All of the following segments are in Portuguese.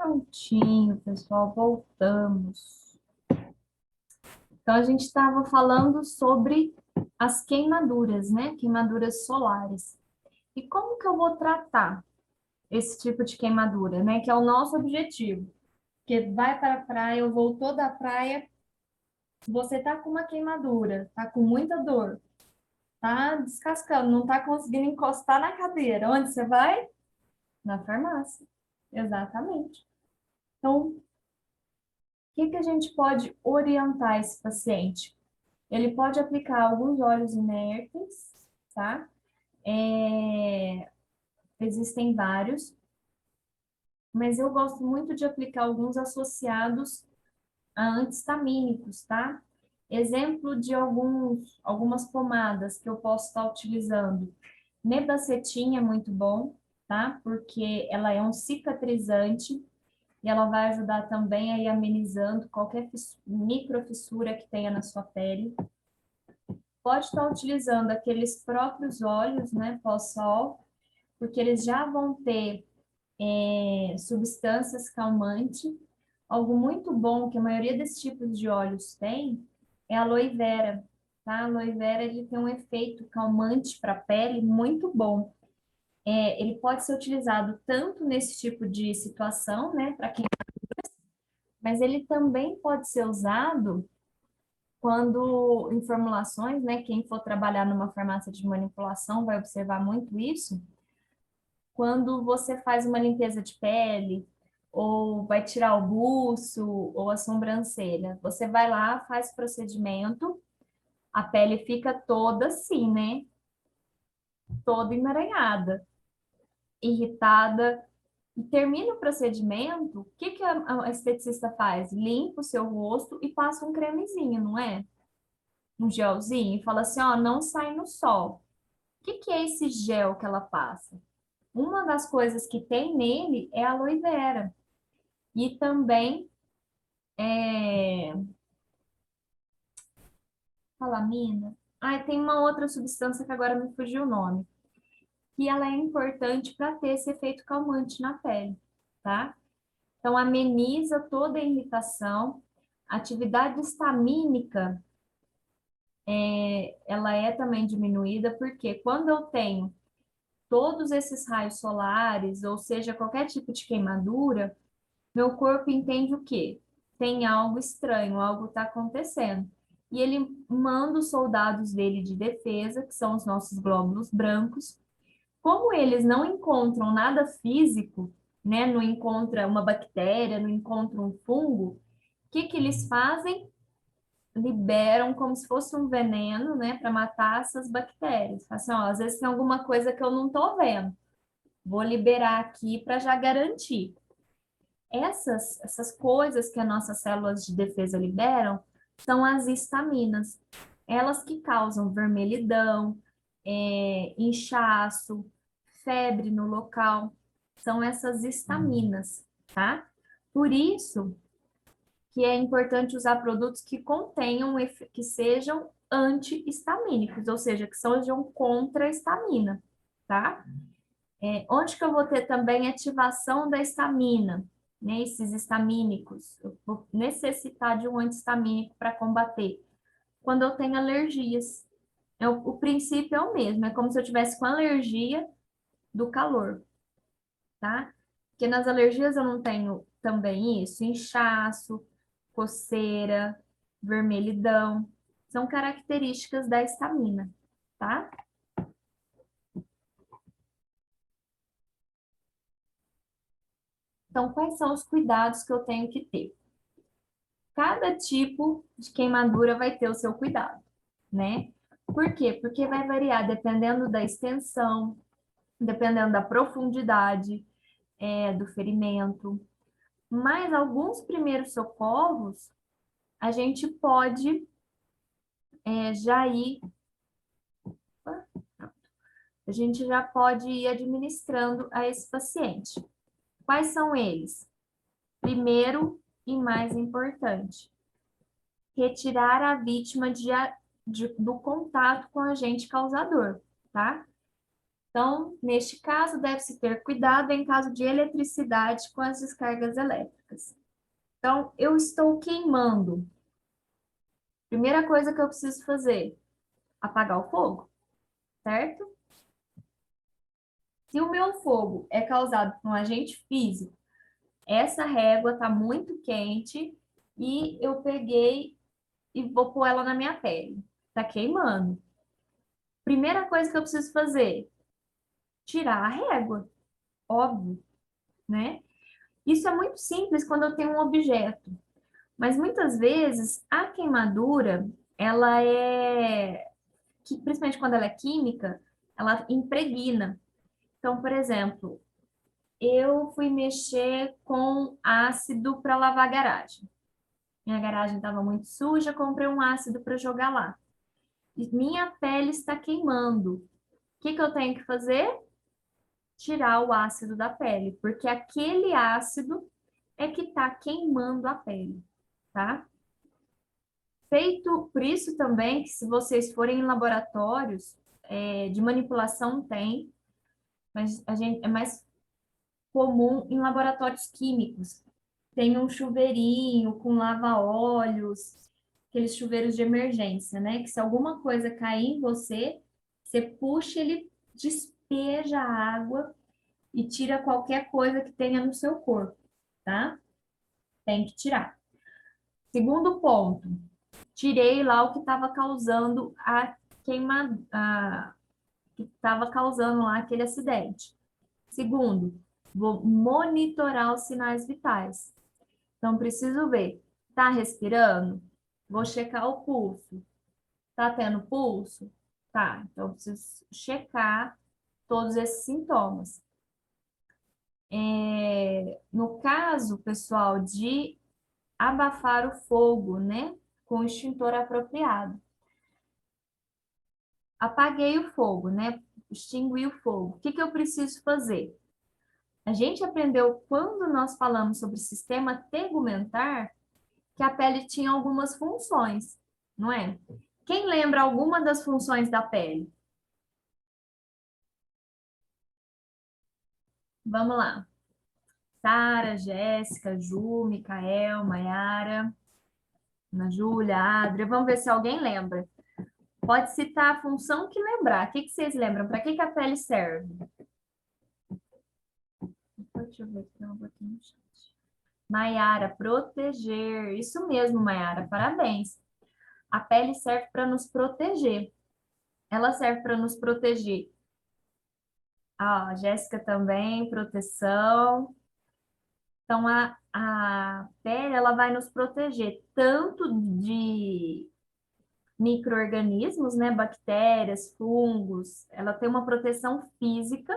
Prontinho, pessoal, voltamos. Então, a gente estava falando sobre as queimaduras, né? Queimaduras solares. E como que eu vou tratar esse tipo de queimadura, né? Que é o nosso objetivo. Porque vai para a praia, ou voltou da praia, você tá com uma queimadura, tá com muita dor, tá descascando, não tá conseguindo encostar na cadeira. Onde você vai? Na farmácia. Exatamente. Então, que a gente pode orientar esse paciente? Ele pode aplicar alguns óleos inertes, tá? Existem vários, mas eu gosto muito de aplicar alguns associados a antistamínicos, tá? Exemplo de algumas pomadas que eu posso estar utilizando. Nebacetim é muito bom, tá? Porque ela é um cicatrizante e ela vai ajudar também a ir amenizando qualquer microfissura que tenha na sua pele. Pode estar utilizando aqueles próprios óleos, né, pós-sol, porque eles já vão ter substâncias calmantes. Algo muito bom que a maioria desses tipos de óleos tem é a aloe vera, tá? A aloe vera ele tem um efeito calmante para a pele muito bom. Ele pode ser utilizado tanto nesse tipo de situação, né, para quem, mas ele também pode ser usado quando em formulações, né, quem for trabalhar numa farmácia de manipulação vai observar muito isso, quando você faz uma limpeza de pele, ou vai tirar o buço, ou a sobrancelha, você vai lá, faz o procedimento, a pele fica toda assim, né, toda emaranhada, irritada, e termina o procedimento, o que que a esteticista faz? Limpa o seu rosto e passa um cremezinho, não é? Um gelzinho, e fala assim, ó, não sai no sol. O que é esse gel que ela passa? Uma das coisas que tem nele é a aloe vera. E também calamina. Ah, e tem uma outra substância que agora me fugiu o nome. Que ela é importante para ter esse efeito calmante na pele, tá? Então, ameniza toda a irritação. A atividade histamínica, ela é também diminuída, porque quando eu tenho todos esses raios solares, ou seja, qualquer tipo de queimadura, meu corpo entende o quê? Tem algo estranho, algo está acontecendo. E ele manda os soldados dele de defesa, que são os nossos glóbulos brancos. Como eles não encontram nada físico, né? Não encontra uma bactéria, não encontra um fungo, o que eles fazem? Liberam como se fosse um veneno, né, para matar essas bactérias. Assim, ó, às vezes tem alguma coisa que eu não estou vendo. Vou liberar aqui para já garantir. Essas coisas que as nossas células de defesa liberam são as histaminas. Elas que causam vermelhidão, inchaço, febre no local. São essas histaminas, tá? Por isso que é importante usar produtos que contenham, que sejam anti-histamínicos, ou seja, que sejam contra a histamina, tá? Onde que eu vou ter também ativação da histamina, né? Esses histamínicos, eu vou necessitar de um antihistamínico para combater. Quando eu tenho alergias, o princípio é o mesmo, é como se eu tivesse com alergia do calor, tá? Porque nas alergias eu não tenho também isso, inchaço, coceira, vermelhidão, são características da histamina, tá? Então, quais são os cuidados que eu tenho que ter? Cada tipo de queimadura vai ter o seu cuidado, né? Por quê? Porque vai variar dependendo da extensão, dependendo da profundidade, do ferimento. Mas alguns primeiros socorros a gente pode já ir, a gente já pode ir administrando a esse paciente. Quais são eles? Primeiro e mais importante, retirar a vítima do contato com o agente causador, tá? Então, neste caso, deve-se ter cuidado em caso de eletricidade com as descargas elétricas. Então, eu estou queimando. Primeira coisa que eu preciso fazer, apagar o fogo, certo? Se o meu fogo é causado por um agente físico, essa régua está muito quente e eu peguei e vou pôr ela na minha pele. Tá queimando. Primeira coisa que eu preciso fazer, tirar a régua, óbvio, né? Isso é muito simples quando eu tenho um objeto, mas muitas vezes a queimadura, ela é, principalmente quando ela é química, ela impregna. Então, por exemplo, eu fui mexer com ácido para lavar a garagem. Minha garagem estava muito suja, comprei um ácido para jogar lá. E minha pele está queimando. O que que eu tenho que fazer? Tirar o ácido da pele, porque aquele ácido é que está queimando a pele, tá? Feito por isso também, que se vocês forem em laboratórios, de manipulação tem, mas a gente, é mais comum em laboratórios químicos. Tem um chuveirinho com lava-óleos, aqueles chuveiros de emergência, né? Que se alguma coisa cair em você, você puxa, ele despeja a água e tira qualquer coisa que tenha no seu corpo, tá? Tem que tirar. Segundo ponto, tirei lá o que estava causando a queima, que estava causando lá aquele acidente. Segundo, vou monitorar os sinais vitais. Então, preciso ver, tá respirando? Vou checar o pulso. Tá tendo pulso? Tá, então preciso checar todos esses sintomas. No caso, pessoal, de abafar o fogo, né? Com o extintor apropriado. Apaguei o fogo, né? Extingui o fogo. O que que eu preciso fazer? A gente aprendeu quando nós falamos sobre sistema tegumentar que a pele tinha algumas funções, não é? Quem lembra alguma das funções da pele? Vamos lá. Sara, Jéssica, Ju, Micael, Maiara, Ana Júlia, Adria. Vamos ver se alguém lembra. Pode citar a função que lembrar. O que que vocês lembram? Para que que a pele serve? Deixa eu ver aqui, eu botei no chat. Maiara, proteger. Isso mesmo, Maiara, parabéns. A pele serve para nos proteger. Ela serve para nos proteger. Ah, a Jéssica também, proteção. Então, a pele, ela vai nos proteger tanto de micro-organismos, né, bactérias, fungos, ela tem uma proteção física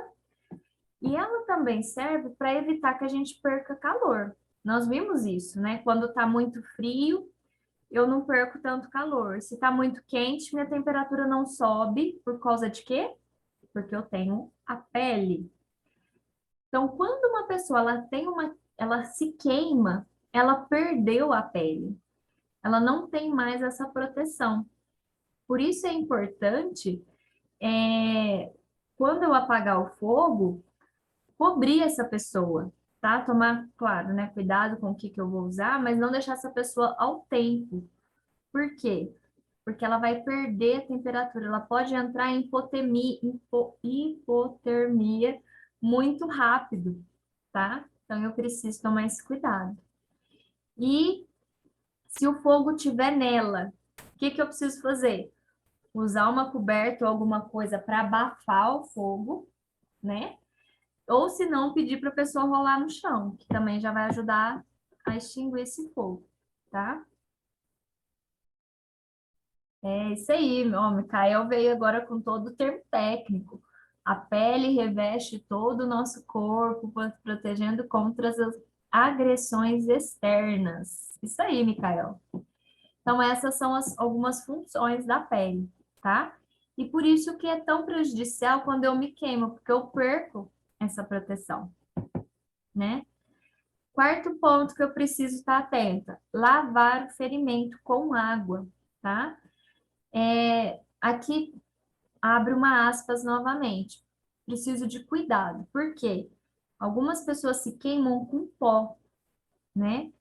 e ela também serve para evitar que a gente perca calor. Nós vimos isso, né? Quando está muito frio, eu não perco tanto calor. Se está muito quente, minha temperatura não sobe por causa de quê? Porque eu tenho a pele. Então, quando uma pessoa ela se queima, ela perdeu a pele. Ela não tem mais essa proteção. Por isso é importante, é, quando eu apagar o fogo, cobrir essa pessoa, tá? Tomar, claro, né, cuidado com o que que eu vou usar, mas não deixar essa pessoa ao tempo. Por quê? Porque ela vai perder a temperatura, ela pode entrar em hipotermia muito rápido, tá? Então eu preciso tomar esse cuidado. E se o fogo estiver nela, o que que eu preciso fazer? Usar uma coberta ou alguma coisa para abafar o fogo, né? Ou se não, pedir para a pessoa rolar no chão, que também já vai ajudar a extinguir esse fogo, tá? É isso aí, meu. Micael veio agora com todo o termo técnico. A pele reveste todo o nosso corpo, protegendo contra as agressões externas. Isso aí, Micael. Então, essas são algumas funções da pele, tá? E por isso que é tão prejudicial quando eu me queimo, porque eu perco essa proteção, né? Quarto ponto que eu preciso estar atenta: lavar o ferimento com água, tá? Aqui abre uma aspas novamente. preciso de cuidado. Por quê? Algumas pessoas se queimam com pó, né?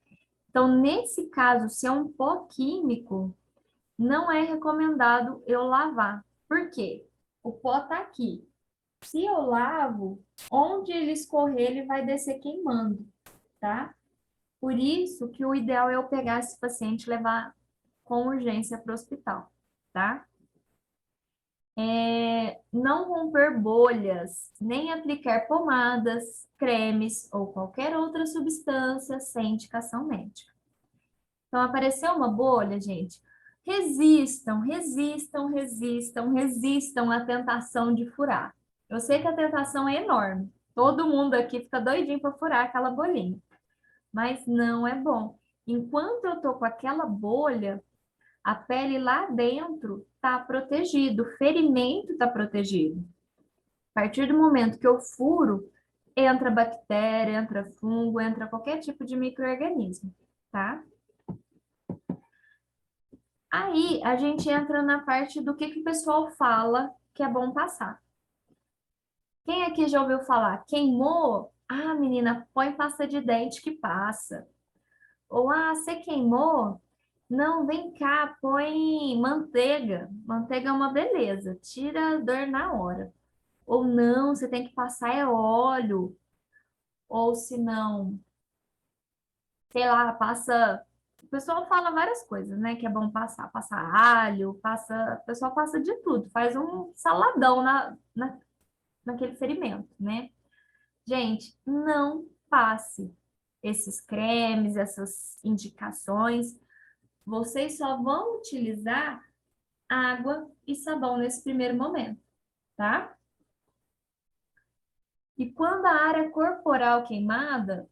Então, nesse caso, se é um pó químico, não é recomendado eu lavar. Por quê? O pó tá aqui. Se eu lavo, onde ele escorrer, ele vai descer queimando, tá? Por isso que o ideal é eu pegar esse paciente e levar com urgência para o hospital, tá? Não romper bolhas, nem aplicar pomadas, cremes ou qualquer outra substância sem indicação médica. Então, apareceu uma bolha, gente, resistam, resistam, resistam, resistam à tentação de furar. Eu sei que a tentação é enorme. Todo mundo aqui fica doidinho para furar aquela bolinha, mas não é bom. Enquanto eu tô com aquela bolha, a pele lá dentro está protegida, o ferimento está protegido. A partir do momento que eu furo, entra bactéria, entra fungo, entra qualquer tipo de micro-organismo, tá? Aí a gente entra na parte do que o pessoal fala que é bom passar. Quem aqui já ouviu falar? Queimou? Ah, menina, põe pasta de dente que passa. Ou, ah, você queimou? Não, vem cá, põe manteiga. Manteiga é uma beleza, tira a dor na hora. Ou não, você tem que passar é óleo. Ou se não, sei lá, passa. O pessoal fala várias coisas, né? Que é bom passar. Passa alho, passa. O pessoal passa de tudo, faz um saladão naquele ferimento, né? Gente, não passe esses cremes, essas indicações. Vocês só vão utilizar água e sabão nesse primeiro momento, tá? E quando a área corporal queimada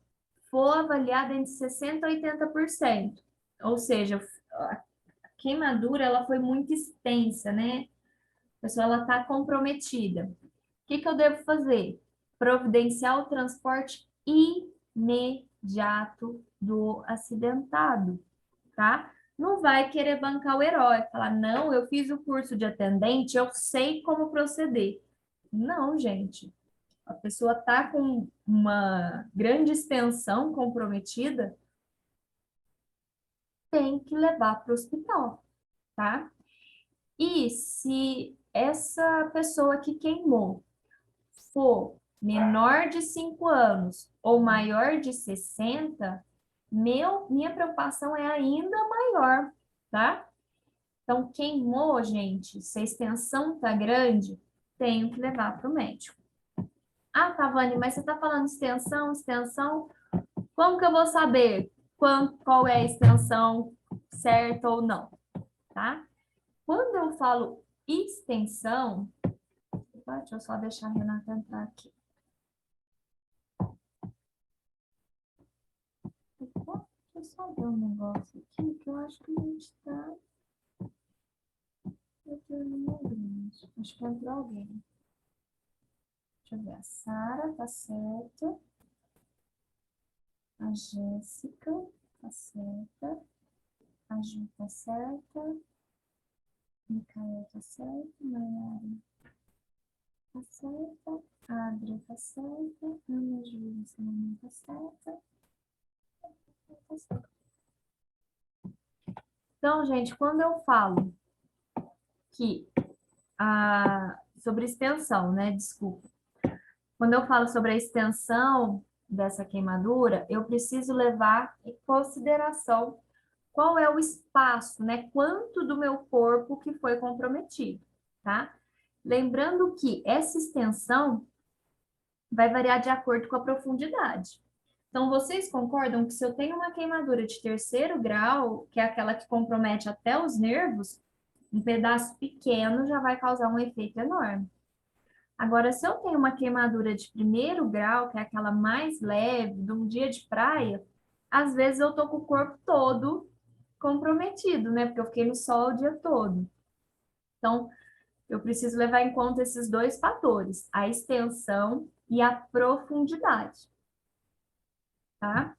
for avaliada entre 60% e 80%, ou seja, a queimadura ela foi muito extensa, né? A pessoa ela está comprometida. O que eu devo fazer? Providenciar o transporte imediato do acidentado, tá? Não vai querer bancar o herói, falar, não, eu fiz o curso de atendente, eu sei como proceder. Não, gente. A pessoa está com uma grande extensão comprometida, tem que levar para o hospital, tá? E se essa pessoa que queimou for menor de 5 anos ou maior de 60, minha preocupação é ainda maior, tá? Então, queimou, gente, se a extensão tá grande, tenho que levar para o médico. Ah, Cavani, mas você está falando extensão, extensão. Como que eu vou saber qual é a extensão certa ou não, tá? Quando eu falo extensão, deixa eu só deixar a Renata entrar aqui. Deixa eu só ver um negócio aqui, que eu acho que a gente está... Acho que entrou alguém. Deixa eu ver, a Sara, tá certo. A Jéssica, tá certa. A Ju, tá certa. Micael, tá certo. Maiara, tá certa. A Adri, tá certa. Ana Júlia, não tá certa. Tá certa. Então, gente, quando eu falo que sobre extensão, né? Desculpa. Quando eu falo sobre a extensão dessa queimadura, eu preciso levar em consideração qual é o espaço, né? Quanto do meu corpo que foi comprometido, tá? Lembrando que essa extensão vai variar de acordo com a profundidade. Então, vocês concordam que se eu tenho uma queimadura de 3º grau, que é aquela que compromete até os nervos, um pedaço pequeno já vai causar um efeito enorme. Agora, se eu tenho uma queimadura de 1º grau, que é aquela mais leve, de um dia de praia, às vezes eu tô com o corpo todo comprometido, né? Porque eu fiquei no sol o dia todo. Então, eu preciso levar em conta esses dois fatores, a extensão e a profundidade, tá?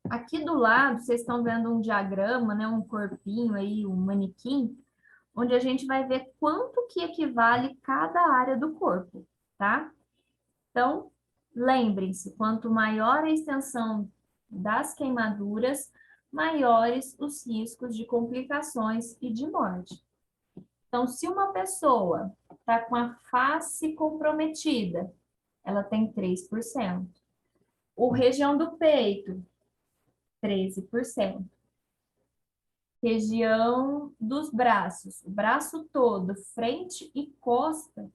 Aqui do lado, vocês estão vendo um diagrama, né? Um corpinho aí, um manequim. onde a gente vai ver quanto que equivale cada área do corpo, tá? Então, lembrem-se, quanto maior a extensão das queimaduras, maiores os riscos de complicações e de morte. Então, se uma pessoa está com a face comprometida, ela tem 3%. O região do peito, 13%. Região dos braços, o braço todo, frente e costa,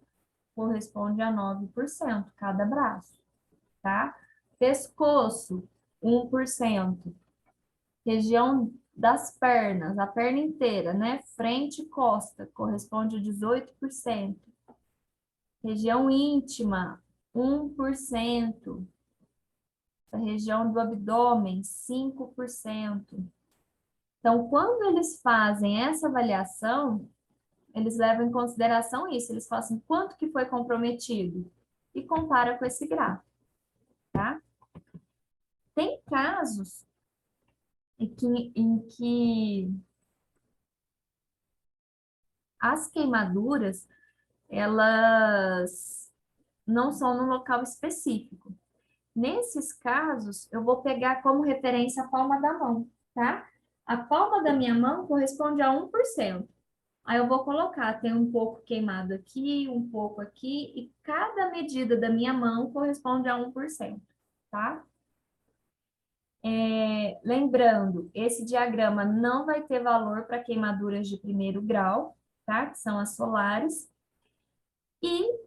corresponde a 9% cada braço, tá? Pescoço, 1%. Região das pernas, a perna inteira, né? Frente e costa, corresponde a 18%. Região íntima, 1%. A região do abdômen, 5%. Então, quando eles fazem essa avaliação, eles levam em consideração isso. Eles falam assim, quanto que foi comprometido? E compara com esse gráfico, tá? Tem casos em que as queimaduras, elas não são num local específico. Nesses casos, eu vou pegar como referência a palma da mão, tá? A palma da minha mão corresponde a 1%. Aí eu vou colocar, tem um pouco queimado aqui, um pouco aqui, e cada medida da minha mão corresponde a 1%, tá? Lembrando, esse diagrama não vai ter valor para queimaduras de primeiro grau, tá? Que são as solares. E,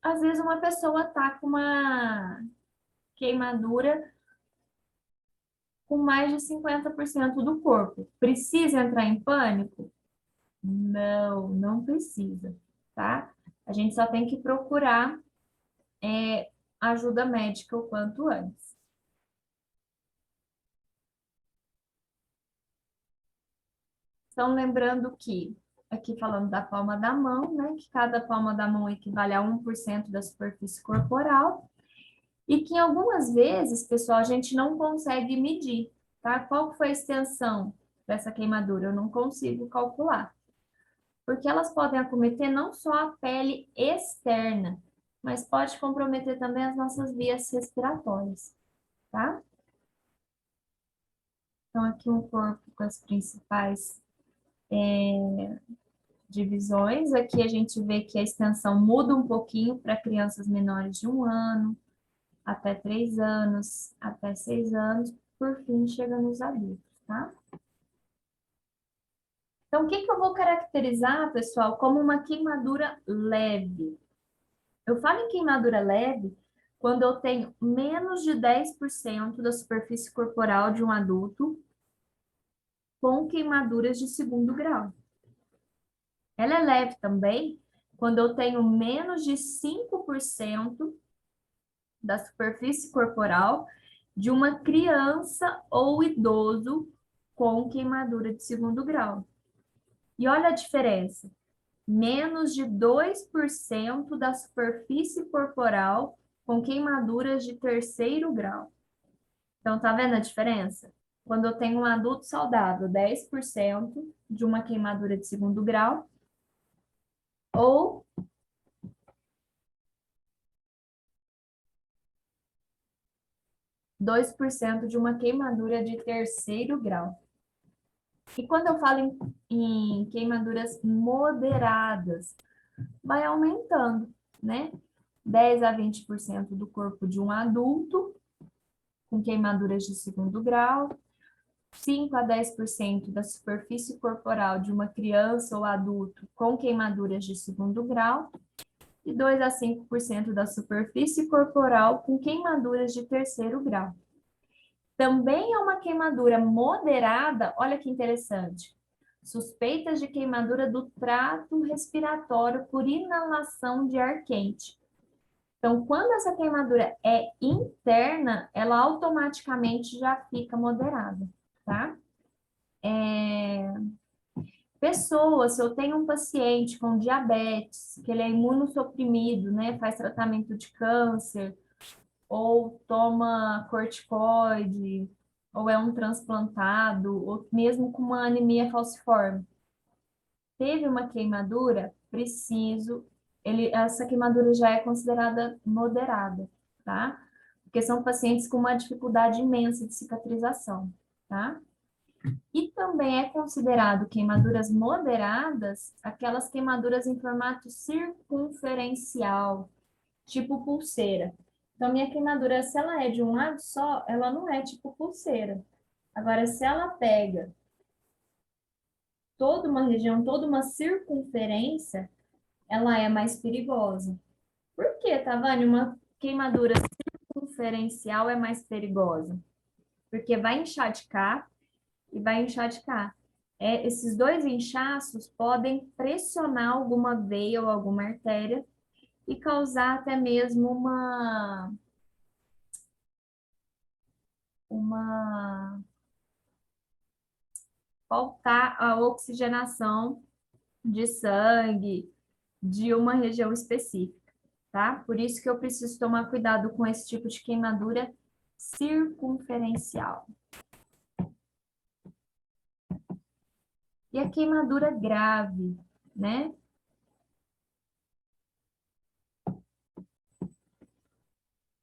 às vezes, uma pessoa tá com uma queimadura com mais de 50% do corpo. Precisa entrar em pânico? Não, não precisa, tá? A gente só tem que procurar ajuda médica o quanto antes. Então, lembrando que, aqui falando da palma da mão, né, que cada palma da mão equivale a 1% da superfície corporal, e que algumas vezes, pessoal, a gente não consegue medir, tá? Qual foi a extensão dessa queimadura? Eu não consigo calcular. Porque elas podem acometer não só a pele externa, mas pode comprometer também as nossas vias respiratórias, tá? Então, aqui um corpo com as principais divisões. Aqui a gente vê que a extensão muda um pouquinho para crianças menores de 1 ano, até 3 anos, até 6 anos, por fim chega nos adultos, tá? Então, o que que eu vou caracterizar, pessoal, como uma queimadura leve? Eu falo em queimadura leve quando eu tenho menos de 10% da superfície corporal de um adulto com queimaduras de segundo grau. Ela é leve também quando eu tenho menos de 5% da superfície corporal de uma criança ou idoso com queimadura de segundo grau. E olha a diferença. Menos de 2% da superfície corporal com queimaduras de terceiro grau. Então, tá vendo a diferença? Quando eu tenho um adulto saudável, 10% de uma queimadura de segundo grau, ou 2% de uma queimadura de terceiro grau. E quando eu falo em queimaduras moderadas, vai aumentando, né? 10 a 20% do corpo de um adulto com queimaduras de segundo grau, 5 a 10% da superfície corporal de uma criança ou adulto com queimaduras de segundo grau e 2 a 5% da superfície corporal com queimaduras de terceiro grau. Também é uma queimadura moderada, olha que interessante. Suspeitas de queimadura do trato respiratório por inalação de ar quente. Então, quando essa queimadura é interna, ela automaticamente já fica moderada, tá? Pessoas, se eu tenho um paciente com diabetes, que ele é imunossuprimido, né, faz tratamento de câncer, ou toma corticoide, ou é um transplantado, ou mesmo com uma anemia falciforme. Teve uma queimadura, essa queimadura já é considerada moderada, tá? Porque são pacientes com uma dificuldade imensa de cicatrização, tá? E também é considerado queimaduras moderadas aquelas queimaduras em formato circunferencial, tipo pulseira. Então, minha queimadura, se ela é de um lado só, ela não é tipo pulseira. Agora, se ela pega toda uma região, toda uma circunferência, ela é mais perigosa. Por que, Tavani, uma queimadura circunferencial é mais perigosa? Porque vai inchar de cá e vai inchar de cá. Esses dois inchaços podem pressionar alguma veia ou alguma artéria e causar até mesmo uma faltar a oxigenação de sangue de uma região específica, tá? Por isso que eu preciso tomar cuidado com esse tipo de queimadura circunferencial. E a queimadura grave, né?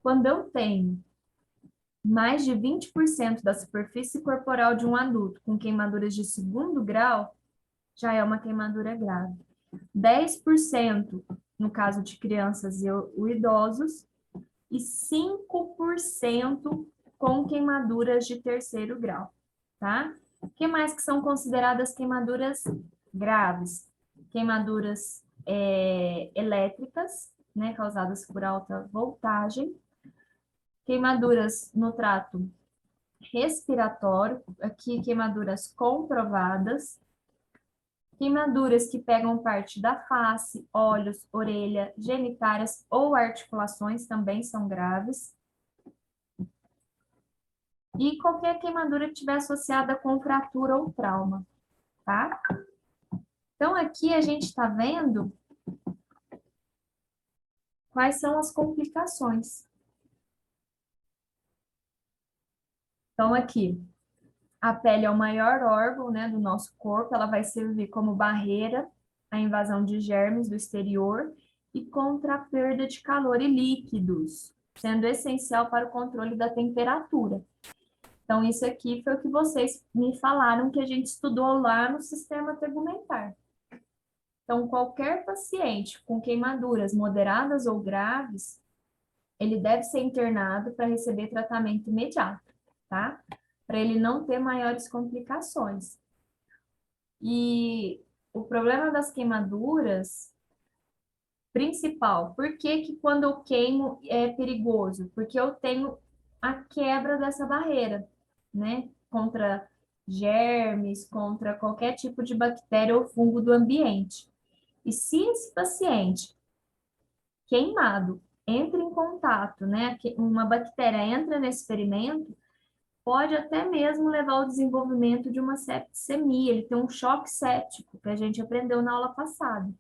Quando eu tenho mais de 20% da superfície corporal de um adulto com queimaduras de segundo grau, já é uma queimadura grave. 10% no caso de crianças e idosos, e 5% com queimaduras de terceiro grau, tá? O que mais que são consideradas queimaduras graves? Queimaduras elétricas, né, causadas por alta voltagem, queimaduras no trato respiratório, aqui queimaduras comprovadas, queimaduras que pegam parte da face, olhos, orelha, genitárias ou articulações também são graves. E qualquer queimadura que estiver associada com fratura ou trauma, tá? Então, aqui a gente está vendo quais são as complicações. Então, aqui, a pele é o maior órgão, né, do nosso corpo, ela vai servir como barreira à invasão de germes do exterior e contra a perda de calor e líquidos, sendo essencial para o controle da temperatura. Então, isso aqui foi o que vocês me falaram que a gente estudou lá no sistema tegumentar. Então, qualquer paciente com queimaduras moderadas ou graves, ele deve ser internado para receber tratamento imediato, tá? Para ele não ter maiores complicações. E o problema das queimaduras principal, por que que quando eu queimo é perigoso? Porque eu tenho a quebra dessa barreira, né? Contra germes, contra qualquer tipo de bactéria ou fungo do ambiente. E se esse paciente queimado entra em contato, né? Uma bactéria entra nesse ferimento, pode até mesmo levar ao desenvolvimento de uma septicemia, ele tem um choque séptico, que a gente aprendeu na aula passada.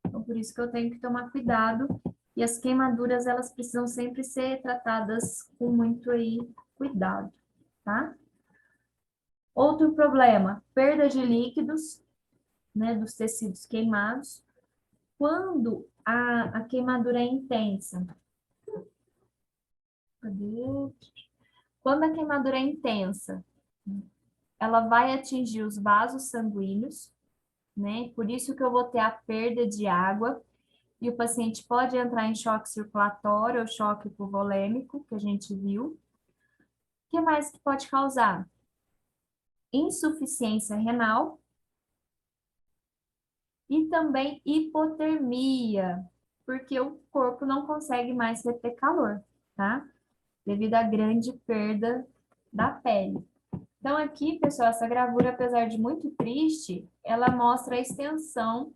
Então, por isso que eu tenho que tomar cuidado, e as queimaduras, elas precisam sempre ser tratadas com muito aí cuidado, tá? Outro problema, perda de líquidos, né, dos tecidos queimados. Quando a queimadura é intensa, cadê? Quando a queimadura é intensa, ela vai atingir os vasos sanguíneos, né? Por isso que eu vou ter a perda de água e o paciente pode entrar em choque circulatório ou choque hipovolêmico, que a gente viu. O que mais que pode causar? Insuficiência renal e também hipotermia, porque o corpo não consegue mais reter calor, tá? Devido à grande perda da pele. Então, aqui, pessoal, essa gravura, apesar de muito triste, ela mostra a extensão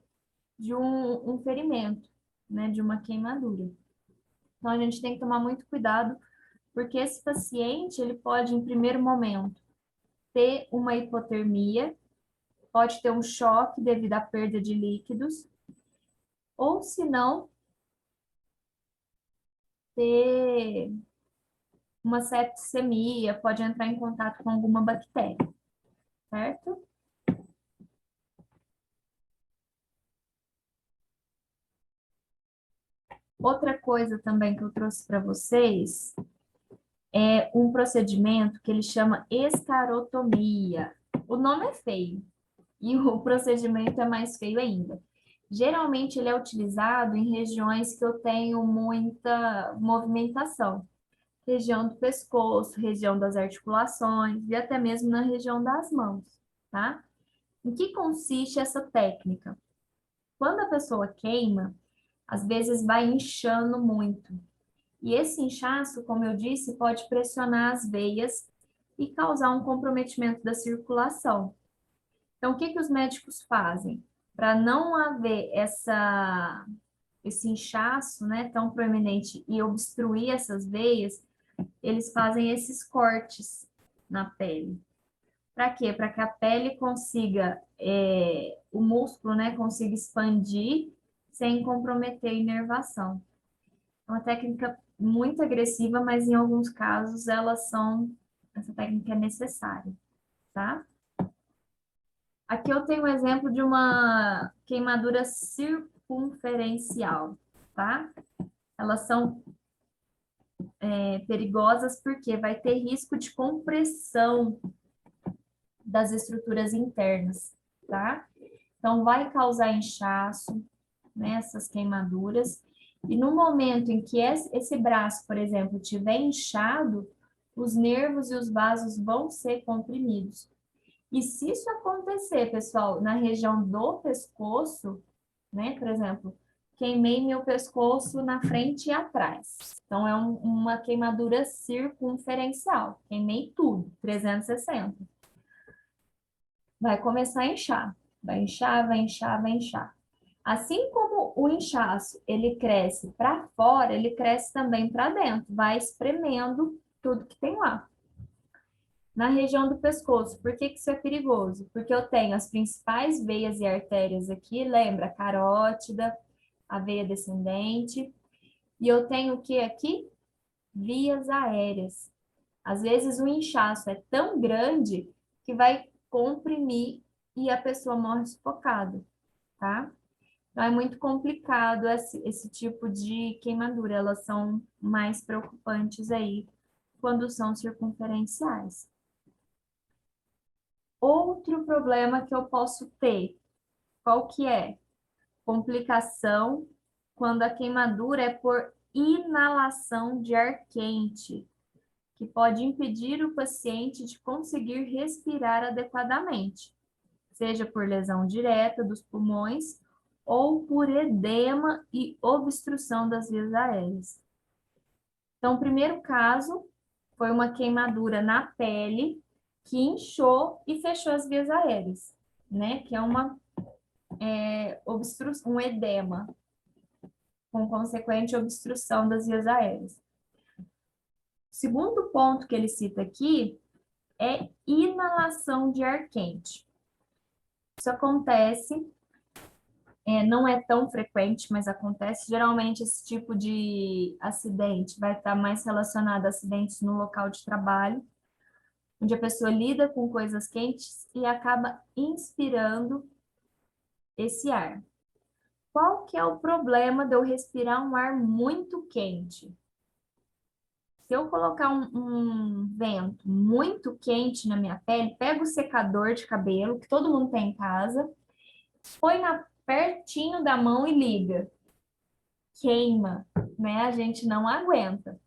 de um ferimento, né, de uma queimadura. Então, a gente tem que tomar muito cuidado, porque esse paciente, ele pode, em primeiro momento, ter uma hipotermia, pode ter um choque devido à perda de líquidos, ou se não, ter uma septicemia, pode entrar em contato com alguma bactéria, certo? Outra coisa também que eu trouxe para vocês é um procedimento que ele chama escarotomia. O nome é feio e o procedimento é mais feio ainda. Geralmente ele é utilizado em regiões que eu tenho muita movimentação, região do pescoço, região das articulações e até mesmo na região das mãos, tá? Em que consiste essa técnica? Quando a pessoa queima, às vezes vai inchando muito. E esse inchaço, como eu disse, pode pressionar as veias e causar um comprometimento da circulação. Então, o que que os médicos fazem? Para não haver esse inchaço, né, tão proeminente e obstruir essas veias, eles fazem esses cortes na pele. Para quê? Para que a pele consiga, o músculo, né, consiga expandir sem comprometer a inervação. É uma técnica muito agressiva, mas em alguns casos essa técnica é necessária, tá? Aqui eu tenho um exemplo de uma queimadura circunferencial, tá? Elas são perigosas porque vai ter risco de compressão das estruturas internas, tá? Então, vai causar inchaço, né, essas queimaduras. E no momento em que esse braço, por exemplo, estiver inchado, os nervos e os vasos vão ser comprimidos. E se isso acontecer, pessoal, na região do pescoço, né, por exemplo, queimei meu pescoço na frente e atrás. Então, é uma queimadura circunferencial. Queimei tudo, 360. Vai começar a inchar. Vai inchar, vai inchar, vai inchar. Assim como o inchaço, ele cresce para fora, ele cresce também para dentro, vai espremendo tudo que tem lá. Na região do pescoço, por que que isso é perigoso? Porque eu tenho as principais veias e artérias aqui, lembra? A carótida, a veia descendente, e eu tenho o que aqui? Vias aéreas. Às vezes o inchaço é tão grande que vai comprimir e a pessoa morre sufocada, tá? Então, é muito complicado esse tipo de queimadura. Elas são mais preocupantes aí quando são circunferenciais. Outro problema que eu posso ter, qual que é? Complicação quando a queimadura é por inalação de ar quente, que pode impedir o paciente de conseguir respirar adequadamente, seja por lesão direta dos pulmões ou por edema e obstrução das vias aéreas. Então, o primeiro caso foi uma queimadura na pele que inchou e fechou as vias aéreas, né? Que é um edema, com consequente obstrução das vias aéreas. O segundo ponto que ele cita aqui é inalação de ar quente. Isso acontece, não é tão frequente, mas acontece. Geralmente, esse tipo de acidente vai estar mais relacionado a acidentes no local de trabalho, onde a pessoa lida com coisas quentes e acaba inspirando esse ar. Qual que é o problema de eu respirar um ar muito quente? Se eu colocar um vento muito quente na minha pele, pega o secador de cabelo, que todo mundo tem em casa, põe pertinho da mão e liga. Queima, né? A gente não aguenta.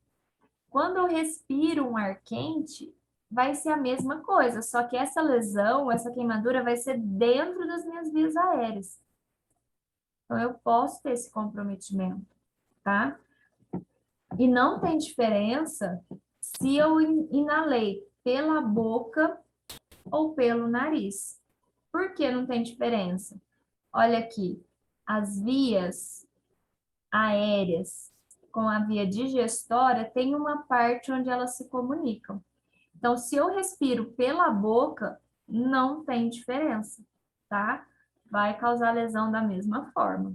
Quando eu respiro um ar quente, vai ser a mesma coisa, só que essa lesão, essa queimadura vai ser dentro das minhas vias aéreas. Então, eu posso ter esse comprometimento, tá? E não tem diferença se eu inalei pela boca ou pelo nariz. Por que não tem diferença? Olha aqui, as vias aéreas com a via digestória tem uma parte onde elas se comunicam. Então, se eu respiro pela boca, não tem diferença, tá? Vai causar lesão da mesma forma.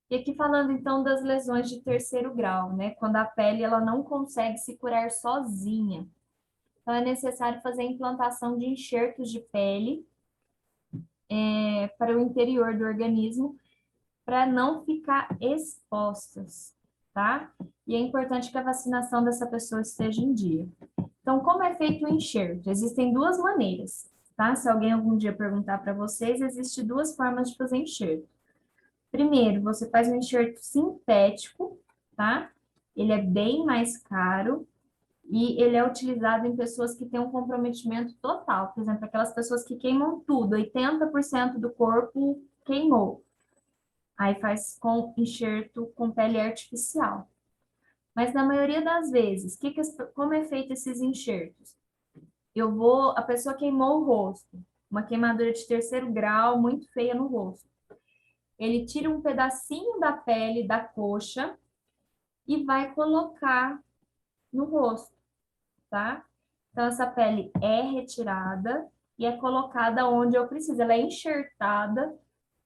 E aqui falando então das lesões de terceiro grau, né? Quando a pele ela não consegue se curar sozinha. Então é necessário fazer a implantação de enxertos de pele para o interior do organismo para não ficar expostas, tá? E é importante que a vacinação dessa pessoa esteja em dia. Então, como é feito o enxerto? Existem duas maneiras, tá? Se alguém algum dia perguntar para vocês, existem duas formas de fazer enxerto. Primeiro, você faz um enxerto sintético, tá? Ele é bem mais caro e ele é utilizado em pessoas que têm um comprometimento total. Por exemplo, aquelas pessoas que queimam tudo, 80% do corpo queimou. Aí faz com enxerto com pele artificial. Mas na maioria das vezes, como é feito esses enxertos? A pessoa queimou o rosto, uma queimadura de terceiro grau, muito feia no rosto. Ele tira um pedacinho da pele da coxa e vai colocar no rosto, tá? Então, essa pele é retirada e é colocada onde eu preciso, ela é enxertada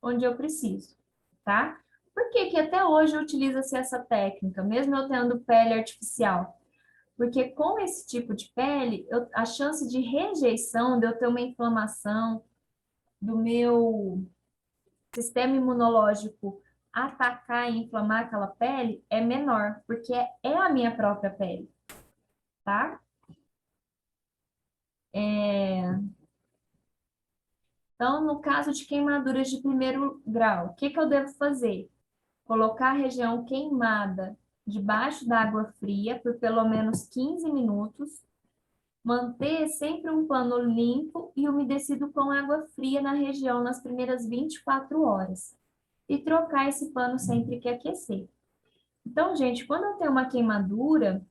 onde eu preciso, tá? Por que que até hoje utiliza-se essa técnica, mesmo eu tendo pele artificial? Porque com esse tipo de pele, a chance de rejeição, de eu ter uma inflamação, do meu sistema imunológico atacar e inflamar aquela pele é menor, porque é a minha própria pele, tá? Então, no caso de queimaduras de primeiro grau, o que que eu devo fazer? Colocar a região queimada debaixo da água fria por pelo menos 15 minutos, manter sempre um pano limpo e umedecido com água fria na região nas primeiras 24 horas e trocar esse pano sempre que aquecer. Então, gente, quando eu tenho uma queimadura,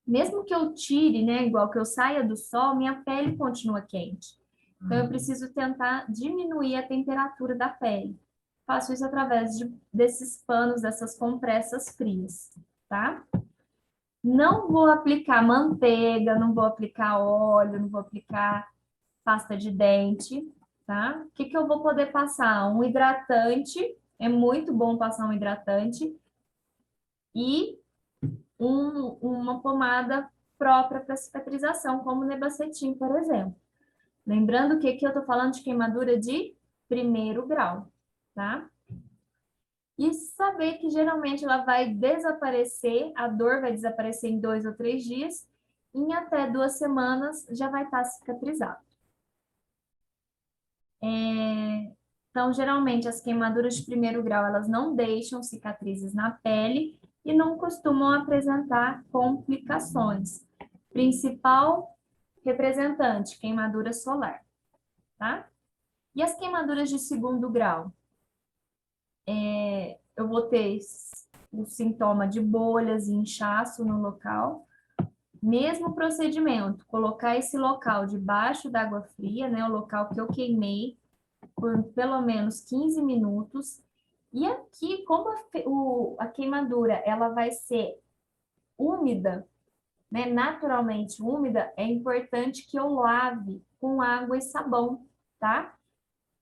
mesmo que eu tire, né, igual que eu saia do sol, minha pele continua quente. Então, eu preciso tentar diminuir a temperatura da pele. Faço isso através desses panos, dessas compressas frias, tá? Não vou aplicar manteiga, não vou aplicar óleo, não vou aplicar pasta de dente, tá? O que que eu vou poder passar? Um hidratante, é muito bom passar um hidratante, e uma pomada própria para cicatrização, como o Nebacetim, por exemplo. Lembrando que aqui eu estou falando de queimadura de primeiro grau, tá? E saber que geralmente ela vai desaparecer, a dor vai desaparecer em 2 ou 3 dias, e em até 2 semanas já vai estar cicatrizado. Então, geralmente, as queimaduras de primeiro grau, elas não deixam cicatrizes na pele e não costumam apresentar complicações. Principal representante, queimadura solar, tá? E as queimaduras de segundo grau? Eu vou ter o sintoma de bolhas e inchaço no local. Mesmo procedimento, colocar esse local debaixo da água fria, né? O local que eu queimei, por pelo menos 15 minutos. E aqui, como a queimadura ela vai ser úmida, né, naturalmente úmida, é importante que eu lave com água e sabão, tá?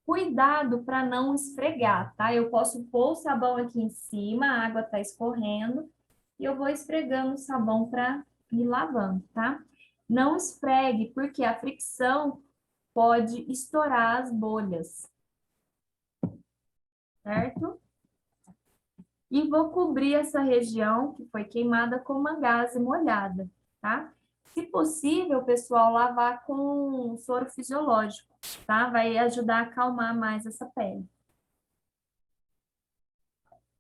Cuidado para não esfregar, tá? Eu posso pôr o sabão aqui em cima, a água tá escorrendo, e eu vou esfregando o sabão para ir lavando, tá? Não esfregue, porque a fricção pode estourar as bolhas, certo? E vou cobrir essa região que foi queimada com uma gaze molhada, tá? Se possível, pessoal, lavar com soro fisiológico, tá? Vai ajudar a acalmar mais essa pele.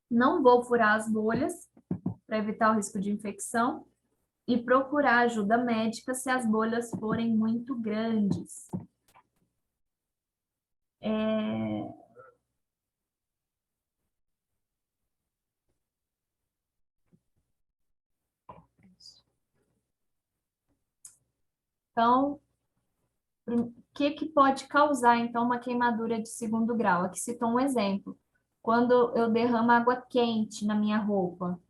Não vou furar as bolhas para evitar o risco de infecção e procurar ajuda médica se as bolhas forem muito grandes. Então, o que que pode causar, então, uma queimadura de segundo grau? Aqui citou um exemplo. Quando eu derramo água quente na minha roupa,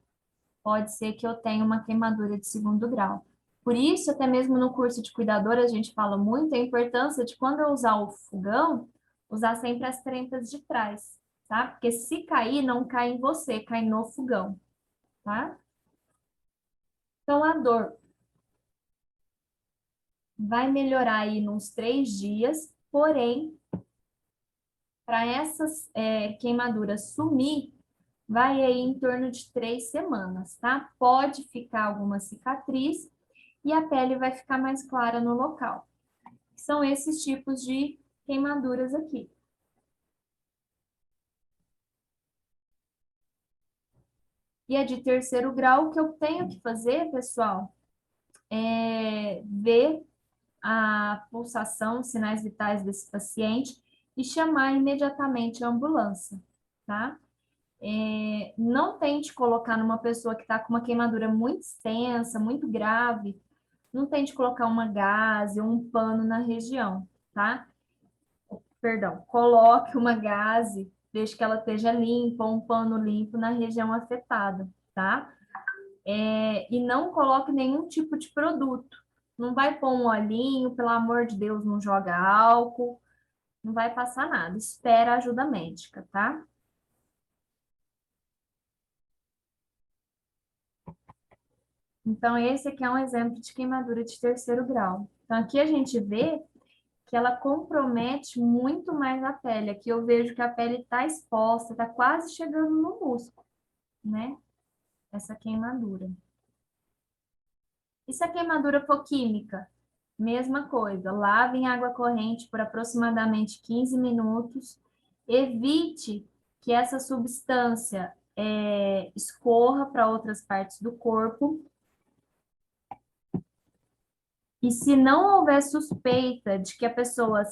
pode ser que eu tenha uma queimadura de segundo grau. Por isso, até mesmo no curso de cuidadora, a gente fala muito a importância de, quando eu usar o fogão, usar sempre as trempas de trás, tá? Porque se cair, não cai em você, cai no fogão, tá? Então, a dor vai melhorar aí nos 3 dias, porém, para essas queimaduras sumir, vai aí em torno de 3 semanas, tá? Pode ficar alguma cicatriz e a pele vai ficar mais clara no local. São esses tipos de queimaduras aqui. E a de terceiro grau, o que eu tenho que fazer, pessoal, é ver a pulsação, sinais vitais desse paciente e chamar imediatamente a ambulância, tá? Não tente colocar numa pessoa que está com uma queimadura muito extensa, muito grave, não tente colocar uma gaze ou um pano na região, tá? Perdão, coloque uma gaze, desde que ela esteja limpa, ou um pano limpo na região afetada, tá? E não coloque nenhum tipo de produto. Não vai pôr um olhinho, pelo amor de Deus, não joga álcool, não vai passar nada. Espera a ajuda médica, tá? Então, esse aqui é um exemplo de queimadura de terceiro grau. Então, aqui a gente vê que ela compromete muito mais a pele. Aqui eu vejo que a pele está exposta, está quase chegando no músculo, né? Essa queimadura. E se a queimadura for química? Mesma coisa, lave em água corrente por aproximadamente 15 minutos. Evite que essa substância escorra para outras partes do corpo. E se não houver suspeita de que a pessoa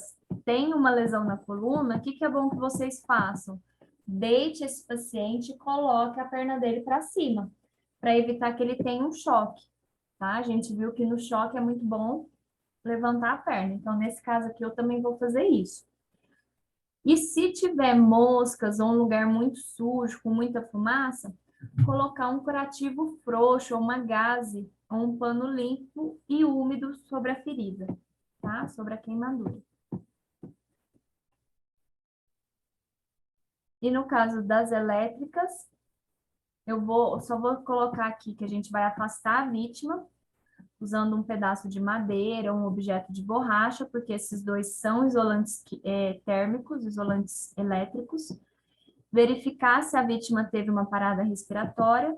tem uma lesão na coluna, o que, que é bom que vocês façam? Deite esse paciente e coloque a perna dele para cima, para evitar que ele tenha um choque, tá? A gente viu que no choque é muito bom levantar a perna. Então, nesse caso aqui, eu também vou fazer isso. E se tiver moscas ou um lugar muito sujo, com muita fumaça, colocar um curativo frouxo ou uma gaze ou um pano limpo e úmido sobre a ferida, tá? Sobre a queimadura. E no caso das elétricas, só vou colocar aqui que a gente vai afastar a vítima usando um pedaço de madeira, um objeto de borracha, porque esses dois são isolantes térmicos, isolantes elétricos. Verificar se a vítima teve uma parada respiratória.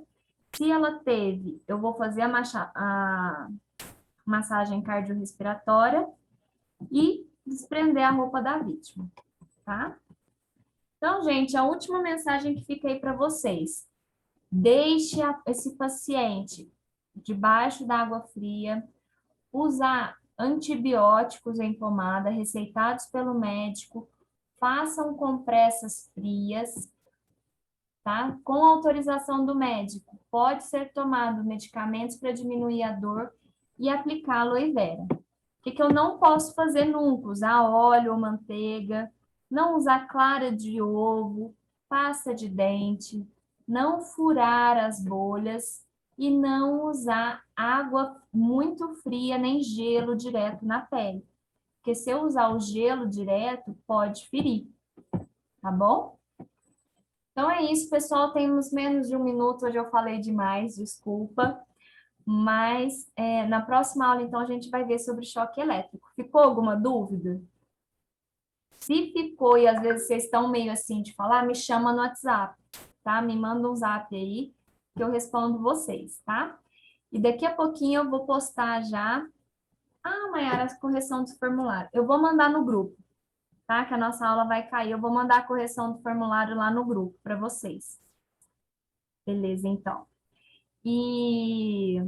Se ela teve, eu vou fazer a massagem cardiorrespiratória e desprender a roupa da vítima, tá? Então, gente, a última mensagem que fica aí para vocês. Deixe esse paciente debaixo da água fria, usar antibióticos em pomada receitados pelo médico, façam compressas frias, tá? Com autorização do médico, pode ser tomado medicamentos para diminuir a dor e aplicar aloe vera. O que eu não posso fazer nunca? Usar óleo ou manteiga, não usar clara de ovo, pasta de dente, não furar as bolhas e não usar água muito fria nem gelo direto na pele. Porque se eu usar o gelo direto, pode ferir, tá bom? Então é isso, pessoal. Temos menos de 1 minuto. Hoje eu falei demais, desculpa. Mas na próxima aula, então, a gente vai ver sobre choque elétrico. Ficou alguma dúvida? Se ficou e às vezes vocês estão meio assim de falar, me chama no WhatsApp, tá? Me manda um zap aí que eu respondo vocês, tá? E daqui a pouquinho eu vou postar já. Ah, Mayara, a correção do formulário. Eu vou mandar no grupo, tá? Que a nossa aula vai cair. Eu vou mandar a correção do formulário lá no grupo para vocês. Beleza, então. E